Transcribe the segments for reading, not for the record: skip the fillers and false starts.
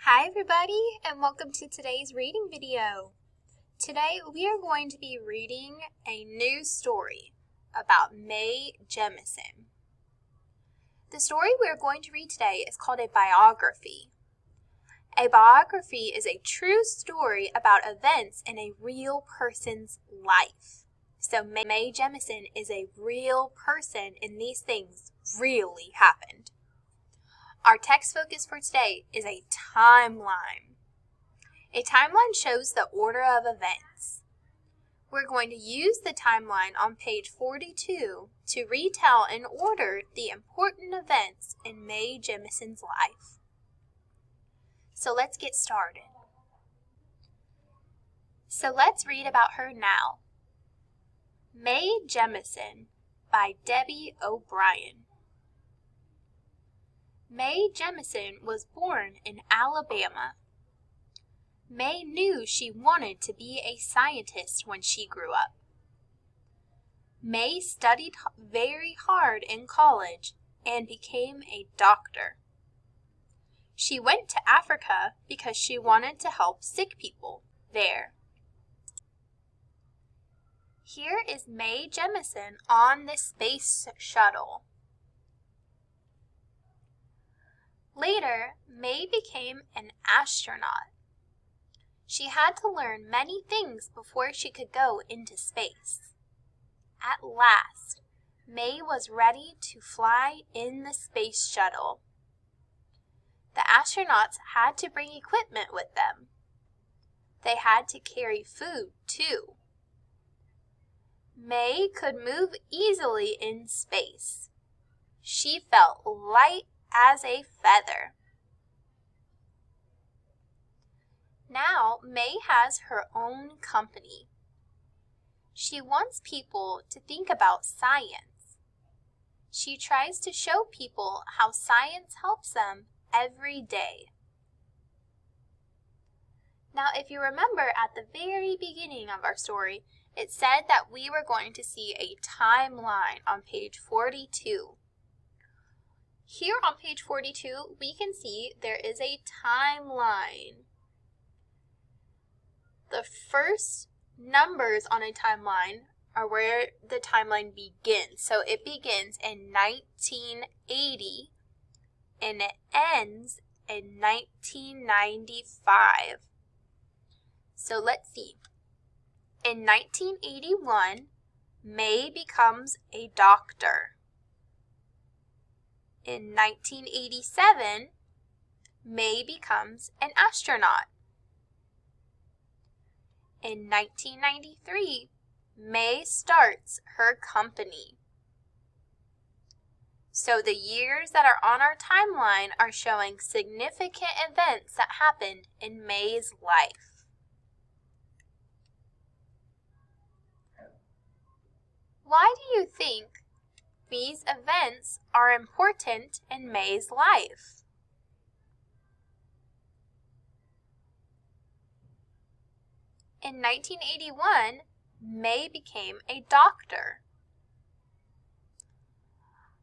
Hi everybody, and welcome to today's reading video. Today we are going to be reading a new story about Mae Jemison. The story we are going to read today is called a biography. A biography is a true story about events in a real person's life. So Mae Jemison is a real person and these things really happened. Our text focus for today is a timeline. A timeline shows the order of events. We're going to use the timeline on page 42 to retell in order the important events in Mae Jemison's life. So let's get started. So let's read about her now. Mae Jemison by Debbie O'Brien. Mae Jemison was born in Alabama. Mae knew she wanted to be a scientist when she grew up. Mae studied very hard in college and became a doctor. She went to Africa because she wanted to help sick people there. Here is Mae Jemison on the space shuttle. Later, Mae became an astronaut. She had to learn many things before she could go into space. At last, Mae was ready to fly in the space shuttle. The astronauts had to bring equipment with them. They had to carry food, too. Mae could move easily in space. She felt light as a feather. Now, Mae has her own company. She wants people to think about science. She tries to show people how science helps them every day. Now, if you remember at the very beginning of our story, it said that we were going to see a timeline on page 42. Here on page 42, we can see there is a timeline. The first numbers on a timeline are where the timeline begins. So it begins in 1980 and it ends in 1995. So let's see. In 1981, Mae becomes a doctor. In 1987, Mae becomes an astronaut. In 1993, Mae starts her company. So the years that are on our timeline are showing significant events that happened in Mae's life. Why do you think these events are important in Mae's life? In 1981, Mae became a doctor.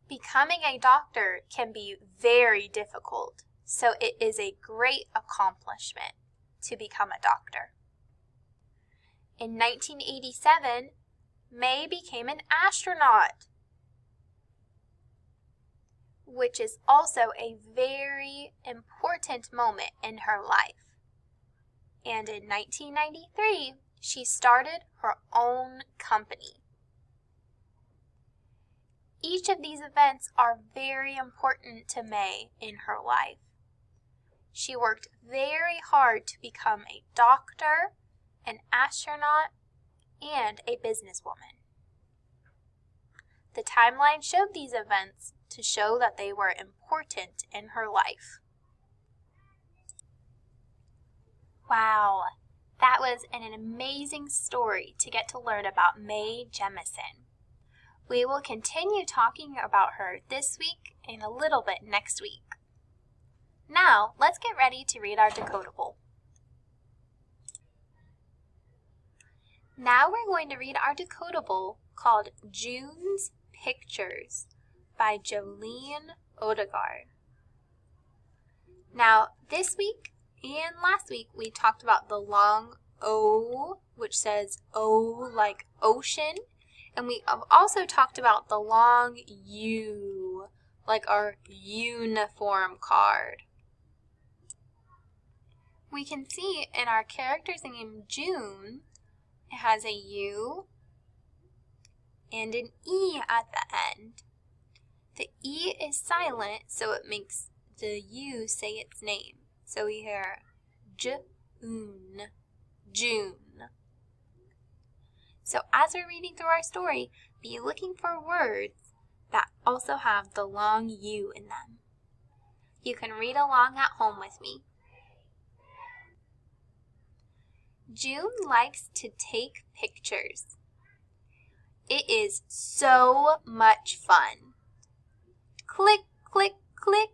Becoming a doctor can be very difficult, so it is a great accomplishment to become a doctor. In 1987, Mae became an astronaut, which is also a very important moment in her life. And in 1993, she started her own company. Each of these events are very important to Mae in her life. She worked very hard to become a doctor, an astronaut, and a businesswoman. The timeline showed these events to show that they were important in her life. Wow, that was an amazing story to get to learn about Mae Jemison. We will continue talking about her this week and a little bit next week. Now, let's get ready to read our decodable. Now we're going to read our decodable called June's Pictures by Jolene Odegaard. Now, this week And last week we talked about the long O, which says O like ocean. And we have also talked about the long U, like our uniform card. We can see in our character's name, June, it has a U and an E at the end. The E is silent, so it makes the U say its name. So we hear June, June. So as we're reading through our story, be looking for words that also have the long U in them. You can read along at home with me. June likes to take pictures. It is so much fun. Click, click, click.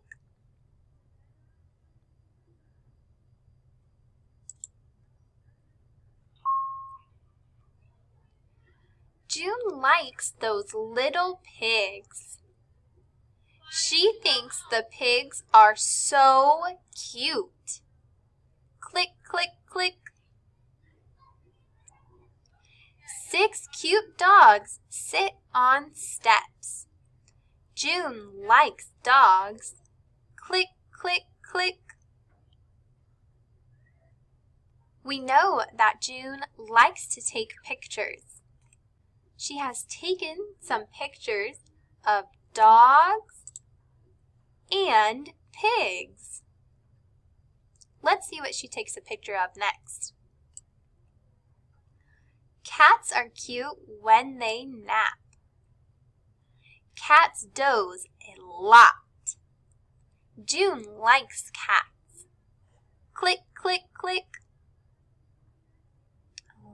June likes those little pigs. She thinks the pigs are so cute. Click, click, click. 6 cute dogs sit on steps. June likes dogs. Click, click, click. We know that June likes to take pictures. She has taken some pictures of dogs and pigs. Let's see what she takes a picture of next. Cats are cute when they nap. Cats doze a lot. June likes cats. Click, click, click.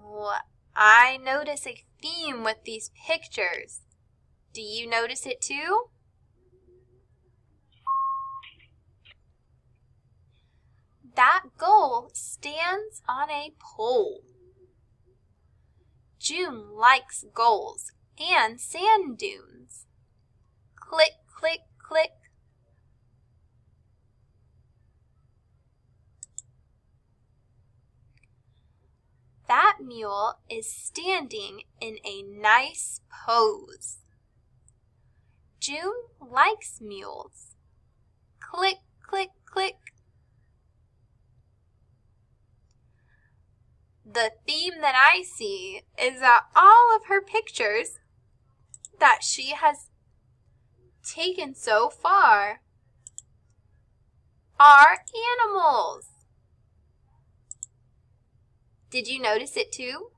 Oh, I notice a theme with these pictures. Do you notice it too? That gull stands on a pole. June likes gulls and sand dunes. Click, click, click. That mule is standing in a nice pose. June likes mules. Click, click, click. The theme that I see is that all of her pictures that she has taken so far are animals. Did you notice it too?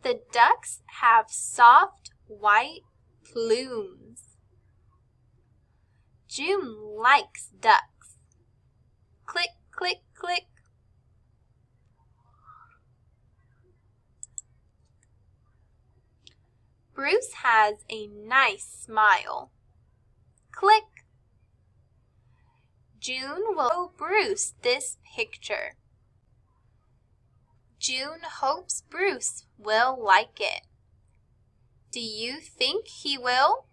The ducks have soft white plumes. June likes ducks. Click, click, click. Bruce has a nice smile. Click. June will show Bruce this picture. June hopes Bruce will like it. Do you think he will?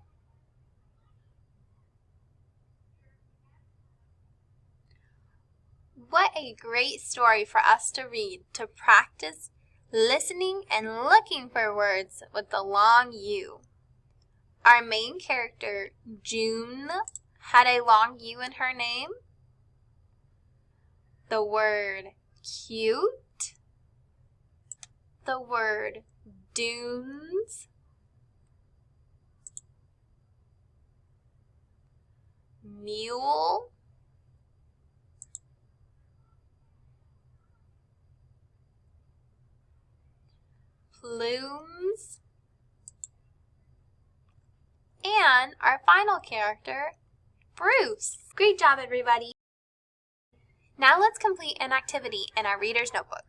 What a great story for us to read to practice listening and looking for words with the long U. Our main character, June, had a long U in her name. The word cute. The word dunes. Mule. Plumes. And our final character, Bruce. Great job, everybody. Now let's complete an activity in our reader's notebook.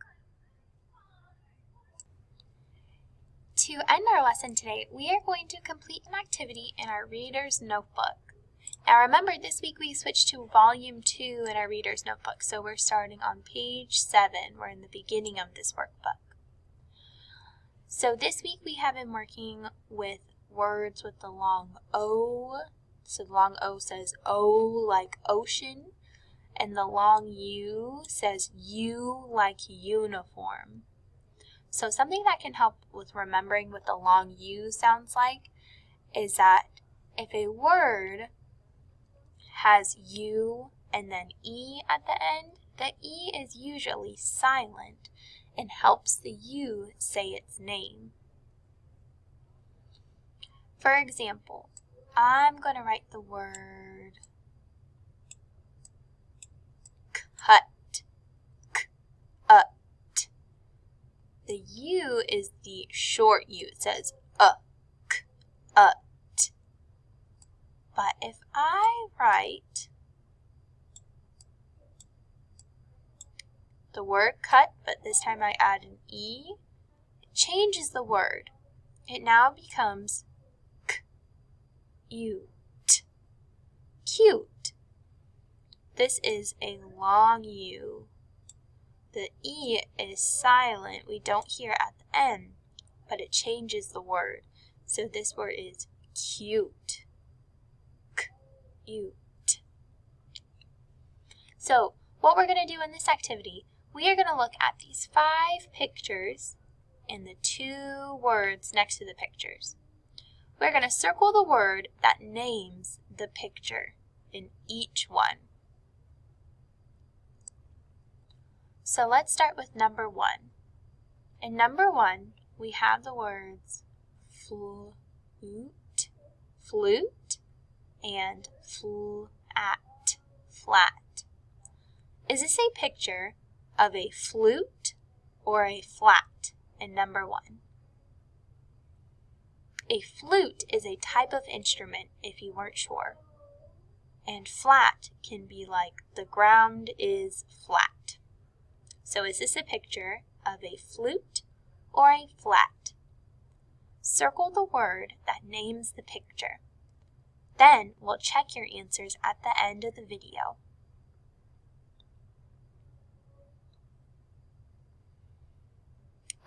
To end our lesson today, we are going to complete an activity in our reader's notebook. Now remember, this week we switched to volume 2 in our reader's notebook, so we're starting on page 7. We're in the beginning of this workbook. So this week we have been working with words with the long O. So the long O says O like ocean, and the long U says U like uniform. So something that can help with remembering what the long U sounds like is that if a word has U and then E at the end, the E is usually silent and helps the U say its name. For example, I'm going to write the word cut, cut. The U is the short U. It says ut. But if I write the word cut, but this time I add an E, it changes the word. It now becomes cute. Cute. This is a long U. The E is silent. We don't hear it at the end, but it changes the word. So this word is cute. Cute. So what we're going to do in this activity, we are going to look at these 5 pictures and the 2 words next to the pictures. We're going to circle the word that names the picture in each one. So let's start with number 1. In number 1, we have the words flute, and flat. Is this a picture of a flute or a flat in number 1? A flute is a type of instrument if you weren't sure. And flat can be like the ground is flat. So is this a picture of a flute or a flat? Circle the word that names the picture. Then we'll check your answers at the end of the video.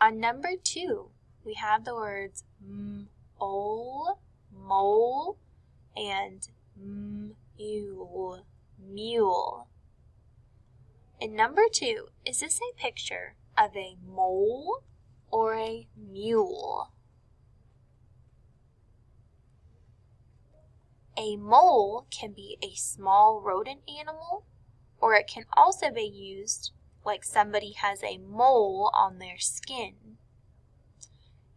On number 2, we have the words mole, and mule. In number 2, is this a picture of a mole or a mule? A mole can be a small rodent animal, or it can also be used like somebody has a mole on their skin.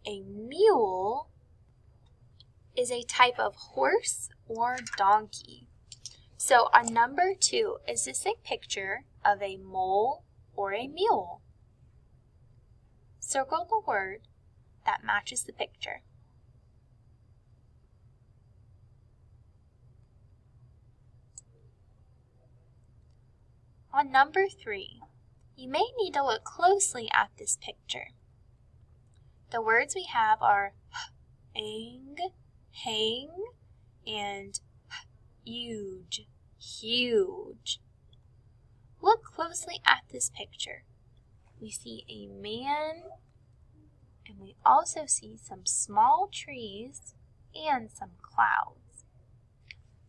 A mule is a type of horse or donkey. So on number 2, is this a picture of a mole or a mule? Circle the word that matches the picture. On number 3, you may need to look closely at this picture. The words we have are hang, and huge. Look closely at this picture. We see a man, and we also see some small trees and some clouds.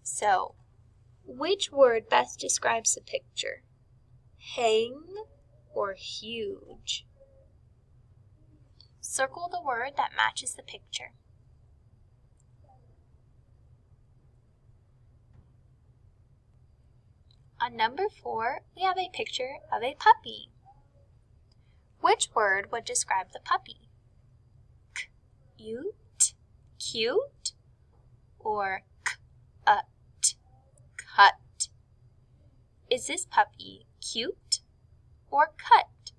So, which word best describes the picture? Hang or huge? Circle the word that matches the picture. On number 4, we have a picture of a puppy. Which word would describe the puppy? Cute, or cut? Is this puppy cute or cut?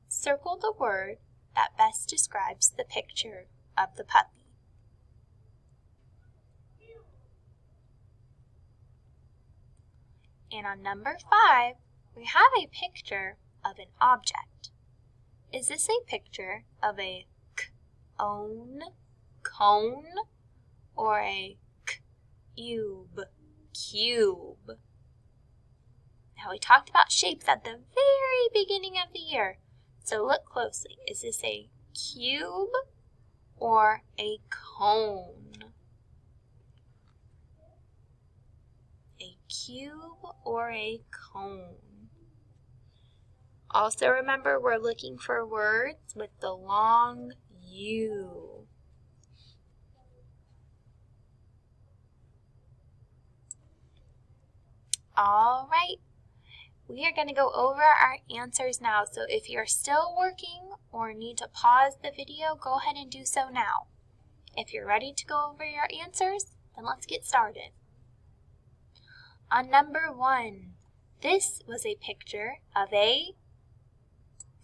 Circle the word that best describes the picture of the puppy. And on number 5, we have a picture of an object. Is this a picture of a cone, or a cube? Now we talked about shapes at the very beginning of the year, so look closely. Is this a cube or a cone? A cube or a cone? Also remember, we're looking for words with the long U. All right, we are going to go over our answers now. So if you're still working or need to pause the video, go ahead and do so now. If you're ready to go over your answers, then let's get started. On number 1, this was a picture of a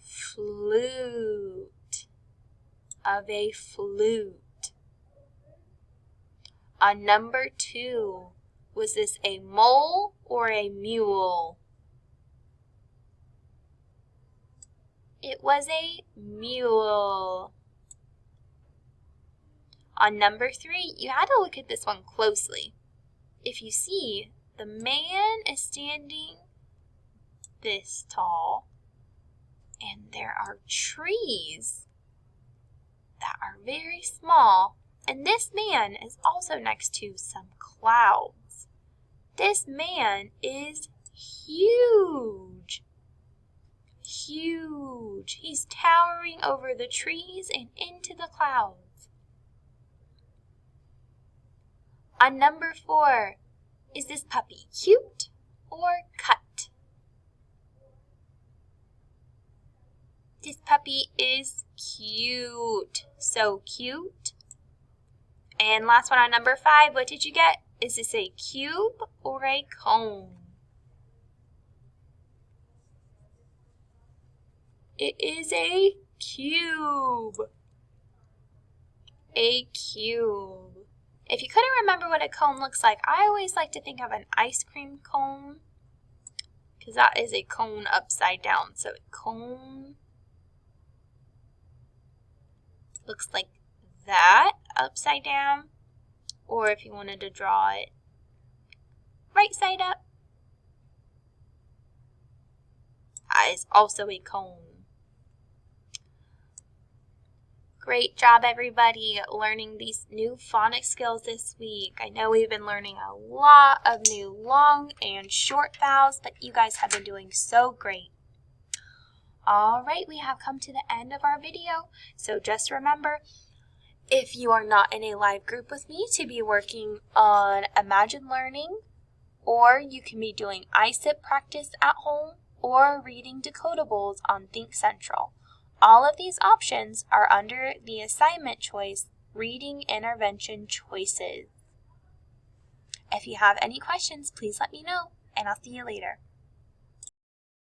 flute. On number 2, was this a mole or a mule? It was a mule. On number 3, you had to look at this one closely. If you see, the man is standing this tall, and there are trees that are very small, and this man is also next to some clouds. This man is huge. Huge. He's towering over the trees and into the clouds. On number 4, is this puppy cute or cut? This puppy is cute. So cute. And last one on number 5, what did you get? Is this a cube or a cone? It is a cube. A cube. If you couldn't remember what a cone looks like, I always like to think of an ice cream cone, because that is a cone upside down. So a cone looks like that upside down, or if you wanted to draw it right side up, that is also a cone. Great job, everybody, learning these new phonics skills this week. I know we've been learning a lot of new long and short vowels, but you guys have been doing so great. All right, we have come to the end of our video, so just remember, if you are not in a live group with me, to be working on Imagine Learning, or you can be doing ISIP practice at home, or reading Decodables on Think Central. All of these options are under the assignment choice, Reading Intervention Choices. If you have any questions, please let me know, and I'll see you later.